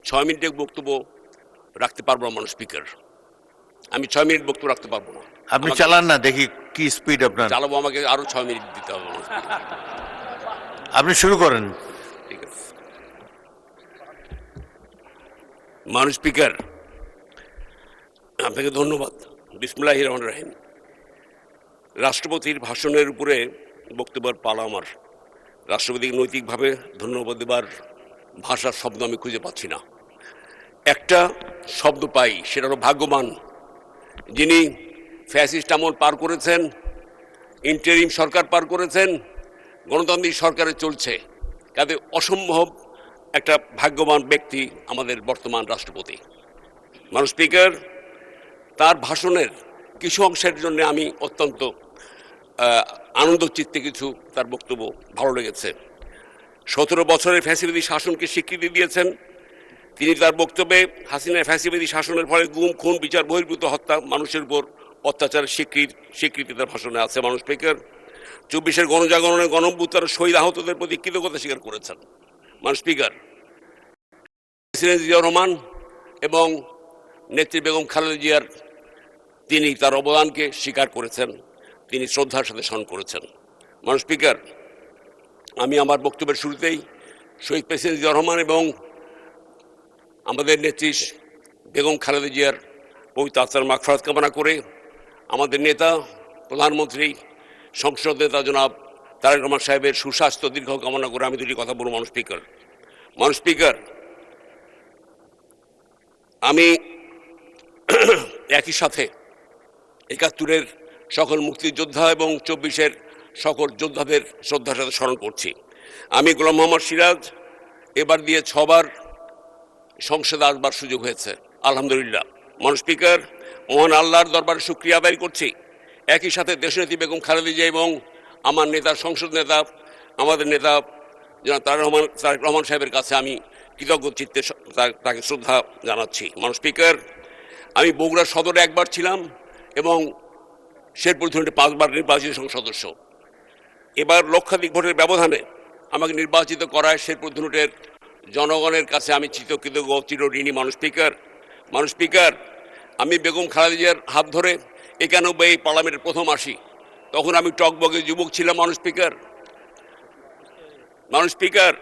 6 মিনিটের বক্তব্য রাখতে পারবো না মানুষ স্পিকার। আমি 6 মিনিট বক্তব্য রাখতে পারবো না। আপনি চালান না, দেখি কি স্পিড আপনার। চালাবো, আমাকে আরো 6 মিনিট দিতে হবে মানুষ স্পিকার। আপনি শুরু করেন। ঠিক আছে। মানুষ স্পিকার, আপনাকে ধন্যবাদ। বিসমিল্লাহির রহমানির রহিম। রাষ্ট্রপতির ভাষণের উপরে বক্তব্যের পালা আমার। রাষ্ট্রপতিকে নৈতিকভাবে ধন্যবাদ দেবার ভাষার শব্দ আমি খুঁজে পাচ্ছি না। একটা শব্দ পাই, সেটা হলো ভাগ্যবান। যিনি ফ্যাসিস্ট আমল পার করেছেন, ইন্টারিম সরকার পার করেছেন, গণতান্ত্রিক সরকারে চলছে, কাজে অসম্ভব একটা ভাগ্যবান ব্যক্তি আমাদের বর্তমান রাষ্ট্রপতি। মানুষ স্পিকার, তার ভাষণের কিছু অংশের জন্য আমি অত্যন্ত আনন্দ চিত্তে কিছু তার বক্তব্য ভালো লেগেছে। 17 বছরের ফ্যাসিবাদী শাসনকে স্বীকৃতি দিয়েছেন তিনি। তার বক্তব্যে হাসিনার ফ্যাসিবাদী শাসনের ফলে গুম, খুন, বিচার বহির্ভূত হত্যা, মানুষের উপর অত্যাচারের স্বীকৃতি তার ভাষণে আছে। মানুষ স্পিকার, 24-এর গণজাগরণের গণঅভ্যুত্থানে শহীদ আহতদের প্রতি কৃতজ্ঞতা স্বীকার করেছেন। মানুষ স্পিকার, প্রেসিডেন্ট জিয়াউর রহমান এবং নেত্রী বেগম খালেদা জিয়ার তিনি তার অবদানকে স্বীকার করেছেন, তিনি শ্রদ্ধার সাথে স্মরণ করেছেন। মানুষ স্পিকার, আমি আমার বক্তব্যের শুরুতেই শহীদ প্রেসিডেন্ট জিয়াউর রহমান এবং আমাদের নেত্রী বেগম খালেদা জিয়ার পবিত্র আত্মার মাগফিরাত কামনা করে আমাদের নেতা, প্রধানমন্ত্রী, সংসদ নেতা জনাব তারেক রহমান সাহেবের সুস্বাস্থ্য দীর্ঘ কামনা করে আমি দুটি কথা বলব। মানুষ স্পিকার, মানুষ স্পিকার, আমি একই সাথে 71-এর সকল মুক্তিযোদ্ধা এবং 24-এর সকল যোদ্ধাদের শ্রদ্ধার সাথে স্মরণ করছি। আমি গোলাম মোহাম্মদ সিরাজ, এবার দিয়ে 6 বার সংসদে আসবার সুযোগ হয়েছে, আলহামদুলিল্লাহ। মানুষ স্পিকার, মহান আল্লাহর দরবারে শুকরিয়া আদায় করছি। একই সাথে দেশনেত্রী বেগম খালেদা জিয়া এবং আমার নেতা, সংসদ নেতা, আমাদের নেতা জনাব তারেক রহমান সাহেবের কাছে আমি কৃতজ্ঞ চিত্তে তাকে শ্রদ্ধা জানাচ্ছি। মানুষ স্পিকার, আমি বগুড়া সদরে একবার ছিলাম এবং শেরপুর ধরনের 5 বার নির্বাচিত সংসদ সদস্য। এবার লক্ষাধিক ভোটের ব্যবধানে আমাকে নির্বাচিত করায় শেরপুর ধরনের জনগণের কাছে আমি চিরকৃতজ্ঞ, চিরঋণী। মানুষ স্পিকার, মানুষ স্পিকার, আমি বেগম খালেদা জিয়ার হাত ধরে 91 পার্লামেন্টের প্রথম আসি, তখন আমি টকবগে যুবক ছিলাম। মানুষ স্পিকার, মানুষ স্পিকার,